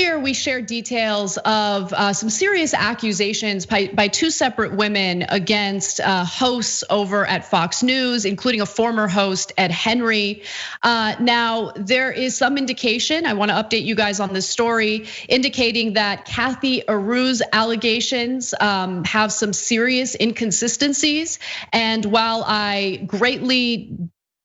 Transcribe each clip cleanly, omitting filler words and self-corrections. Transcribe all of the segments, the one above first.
earlier we shared details of some serious accusations by two separate women against hosts over at Fox News, including a former host, Ed Henry. Now, there is some indication, I wanna update you guys on this story, indicating that Kathy Areu's allegations have some serious inconsistencies. And while I greatly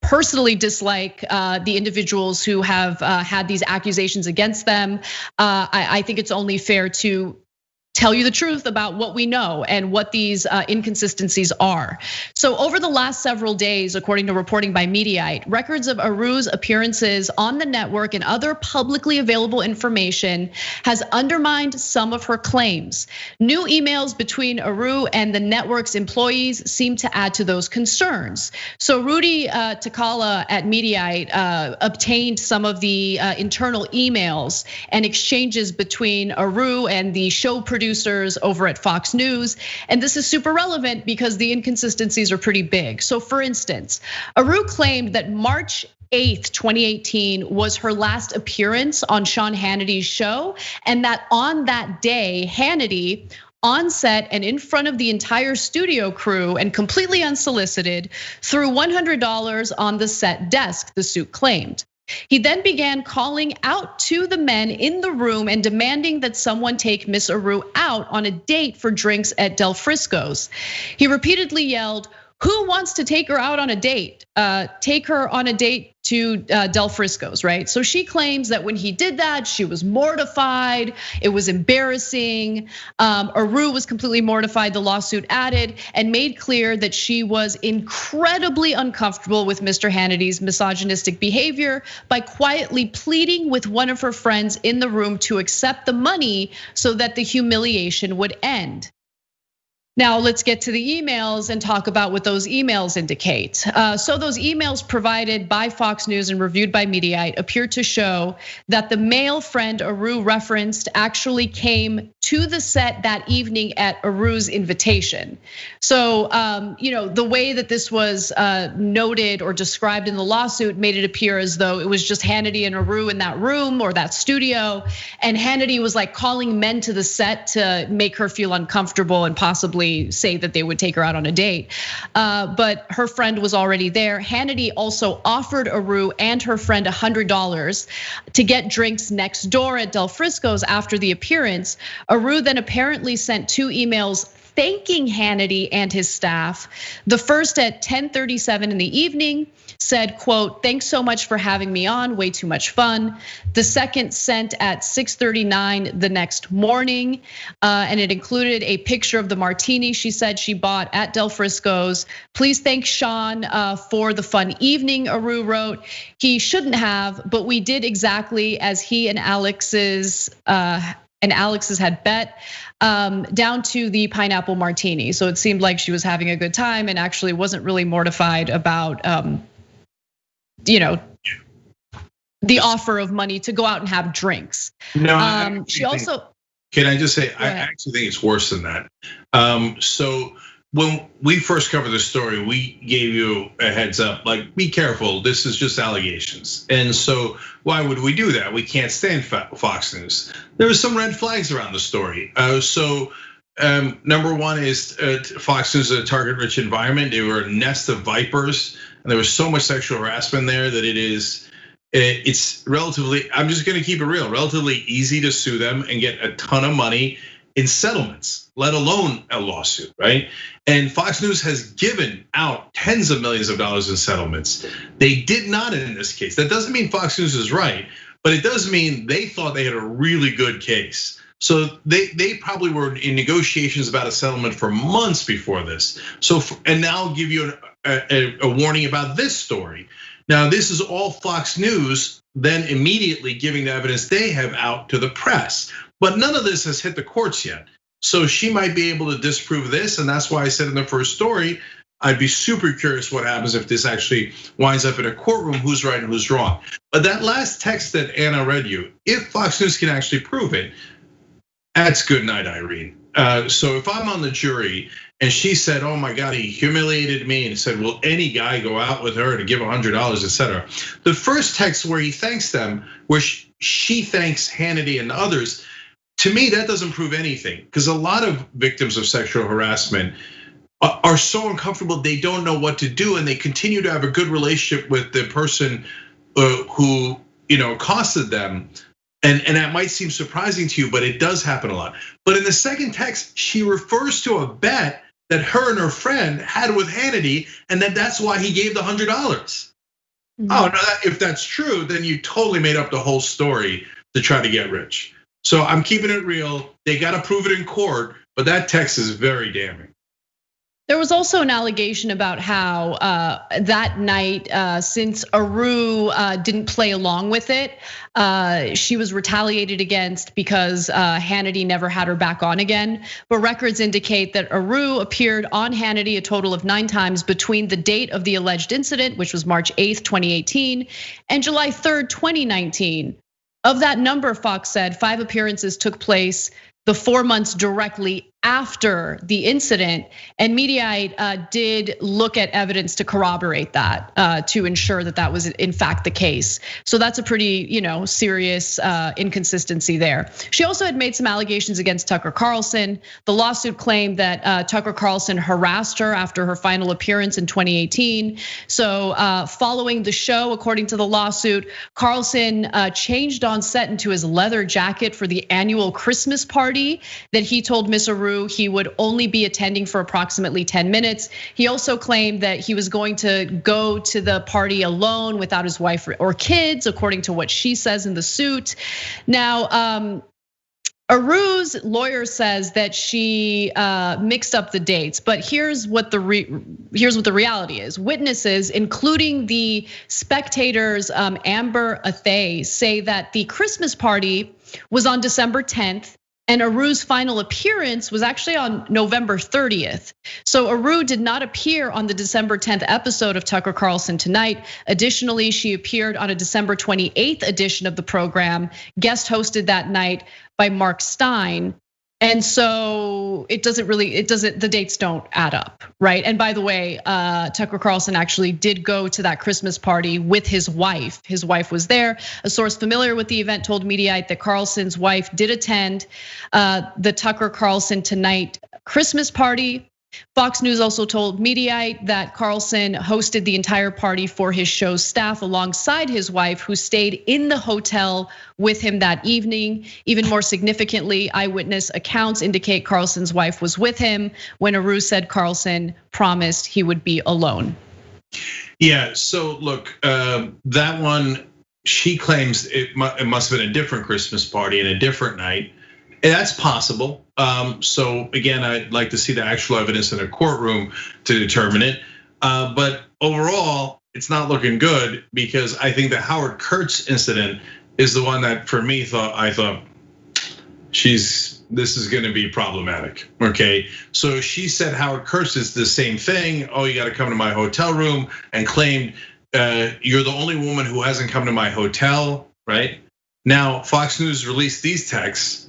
personally dislike the individuals who have had these accusations against them, I think it's only fair to tell you the truth about what we know and what these inconsistencies are. So over the last several days, according to reporting by Mediaite, records of Areu's appearances on the network and other publicly available information has undermined some of her claims. New emails between Areu and the network's employees seem to add to those concerns. So Rudy Takala at Mediaite obtained some of the internal emails and exchanges between Areu and the show producers over at Fox News. And this is super relevant because the inconsistencies are pretty big. So for instance, Areu claimed that March 8th, 2018 was her last appearance on Sean Hannity's show, and that on that day, Hannity, on set and in front of the entire studio crew and completely unsolicited, threw $100 on the set desk, the suit claimed. He then began calling out to the men in the room and demanding that someone take Miss Areu out on a date for drinks at Del Frisco's. He repeatedly yelled, "Who wants to take her out on a date? Take her on a date to Del Frisco's," right? So she claims that when he did that, she was mortified, it was embarrassing. Areu was completely mortified, the lawsuit added, and made clear that she was incredibly uncomfortable with Mr. Hannity's misogynistic behavior by quietly pleading with one of her friends in the room to accept the money so that the humiliation would end. Now let's get to the emails and talk about what those emails indicate. So those emails provided by Fox News and reviewed by Mediaite appear to show that the male friend Areu referenced actually came to the set that evening at Areu's invitation. So the way that this was noted or described in the lawsuit made it appear as though it was just Hannity and Areu in that room or that studio, and Hannity was like calling men to the set to make her feel uncomfortable and possibly say that they would take her out on a date. But her friend was already there. Hannity also offered Areu and her friend $100 to get drinks next door at Del Frisco's after the appearance. Areu then apparently sent two emails thanking Hannity and his staff. The first at 10:37 in the evening said, quote, "Thanks so much for having me on, way too much fun." The second sent at 6:39 the next morning, and it included a picture of the martini she said she bought at Del Frisco's. "Please thank Sean for the fun evening," Areu wrote. "He shouldn't have, but we did exactly as he and Alex's had bet, down to the pineapple martini." So it seemed like she was having a good time and actually wasn't really mortified about the offer of money to go out and have drinks. No, she also. Can I just say, I actually think it's worse than that. So when we first covered the story, we gave you a heads up, like, be careful, this is just allegations. And so why would we do that? We can't stand Fox News. There were some red flags around the story. Number one is Fox News is a target-rich environment. They were a nest of vipers, and there was so much sexual harassment there that it's relatively, I'm just gonna keep it real, relatively easy to sue them and get a ton of money in settlements, let alone a lawsuit, right? And Fox News has given out tens of millions of dollars in settlements. They did not in this case. That doesn't mean Fox News is right, but it does mean they thought they had a really good case. So they probably were in negotiations about a settlement for months before this. And now I'll give you a warning about this story. Now, this is all Fox News then immediately giving the evidence they have out to the press. But none of this has hit the courts yet. So she might be able to disprove this, and that's why I said in the first story, I'd be super curious what happens if this actually winds up in a courtroom, who's right and who's wrong. But that last text that Anna read you, if Fox News can actually prove it, that's good night, Irene. So if I'm on the jury and she said, "Oh my God, he humiliated me," and said, "Will any guy go out with her to give $100, etc." The first text where he thanks them, where she thanks Hannity and others. To me, that doesn't prove anything, because a lot of victims of sexual harassment are so uncomfortable they don't know what to do, and they continue to have a good relationship with the person who accosted them. And that might seem surprising to you, but it does happen a lot. But in the second text, she refers to a bet that her and her friend had with Hannity, and that's why he gave the $100. Mm-hmm. Oh, no, if that's true, then you totally made up the whole story to try to get rich. So I'm keeping it real. They got to prove it in court, but that text is very damning. There was also an allegation about how that night, since Areu didn't play along with it, she was retaliated against because Hannity never had her back on again. But records indicate that Areu appeared on Hannity a total of 9 times between the date of the alleged incident, which was March 8th, 2018, and July 3rd, 2019. Of that number, Fox said 5 appearances took place the 4 months directly after the incident, and Mediaite did look at evidence to corroborate that, to ensure that that was in fact the case. So that's a pretty, serious inconsistency there. She also had made some allegations against Tucker Carlson. The lawsuit claimed that Tucker Carlson harassed her after her final appearance in 2018. So following the show, according to the lawsuit, Carlson changed on set into his leather jacket for the annual Christmas party that he told Miss Areu he would only be attending for approximately 10 minutes. He also claimed that he was going to go to the party alone without his wife or kids, according to what she says in the suit. Now, Areu's lawyer says that she mixed up the dates, but here's what the reality is. Witnesses, including the Spectator's Amber Athay, say that the Christmas party was on December 10th. And Areu's final appearance was actually on November 30th. So Areu did not appear on the December 10th episode of Tucker Carlson Tonight. Additionally, she appeared on a December 28th edition of the program, guest hosted that night by Mark Stein. And so the dates don't add up, right? And by the way, Tucker Carlson actually did go to that Christmas party with his wife. His wife was there. A source familiar with the event told Mediaite that Carlson's wife did attend the Tucker Carlson Tonight Christmas party. Fox News also told Mediaite that Carlson hosted the entire party for his show's staff alongside his wife, who stayed in the hotel with him that evening. Even more significantly, eyewitness accounts indicate Carlson's wife was with him when Areu said Carlson promised he would be alone. Yeah, so look, that one, she claims it must have been a different Christmas party and a different night. And that's possible. So again, I'd like to see the actual evidence in a courtroom to determine it. But overall, it's not looking good, because I think the Howard Kurtz incident is the one that, for me, I thought this is going to be problematic. Okay, so she said Howard Kurtz is the same thing. Oh, you got to come to my hotel room, and claimed you're the only woman who hasn't come to my hotel. Right now, Fox News released these texts.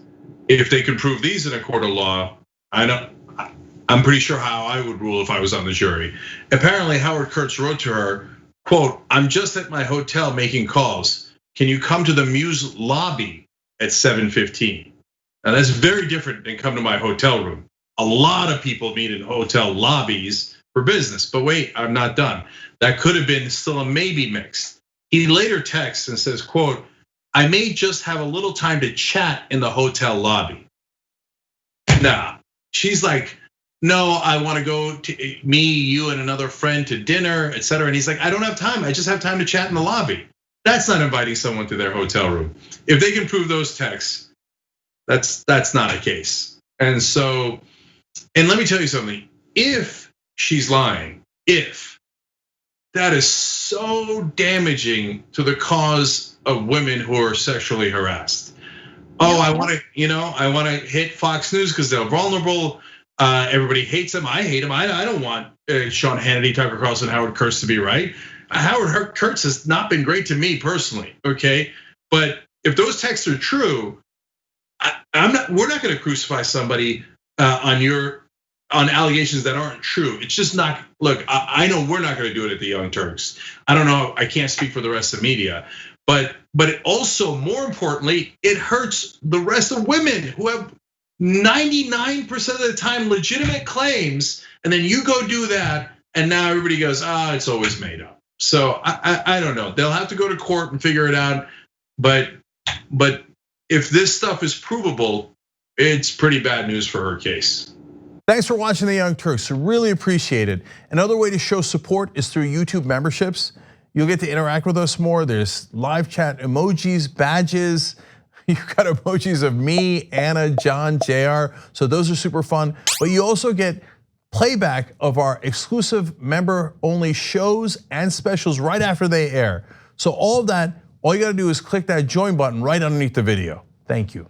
If they can prove these in a court of law, I'm pretty sure how I would rule if I was on the jury. Apparently, Howard Kurtz wrote to her, quote, "I'm just at my hotel making calls. Can you come to the Muse lobby at 7:15? Now that's very different than come to my hotel room. A lot of people meet in hotel lobbies for business, but wait, I'm not done. That could have been still a maybe mix. He later texts and says, quote, "I may just have a little time to chat in the hotel lobby." Nah, she's like, "No, I want to go to me, you, and another friend to dinner, etc." And he's like, "I don't have time. I just have time to chat in the lobby." That's not inviting someone to their hotel room. If they can prove those texts, that's not a case. And so, and let me tell you something. If she's lying, that is so damaging to the cause of women who are sexually harassed. Oh, I want to hit Fox News because they're vulnerable. Everybody hates them. I hate them. I don't want Sean Hannity, Tucker Carlson, Howard Kurtz to be right. Howard Kurtz has not been great to me personally. Okay, but if those texts are true, we're not going to crucify somebody on allegations that aren't true. It's just not. Look, I know we're not going to do it at the Young Turks. I don't know. I can't speak for the rest of the media, But it also, more importantly, it hurts the rest of women who have 99% of the time legitimate claims, and then you go do that, and now everybody goes, it's always made up. So I don't know. They'll have to go to court and figure it out. But if this stuff is provable, it's pretty bad news for her case. Thanks for watching The Young Turks. I really appreciate it. Another way to show support is through YouTube memberships. You'll get to interact with us more. There's live chat emojis, badges. You've got emojis of me, Anna, John, JR. So those are super fun. But you also get playback of our exclusive member-only shows and specials right after they air. So all of that, all you gotta do is click that join button right underneath the video. Thank you.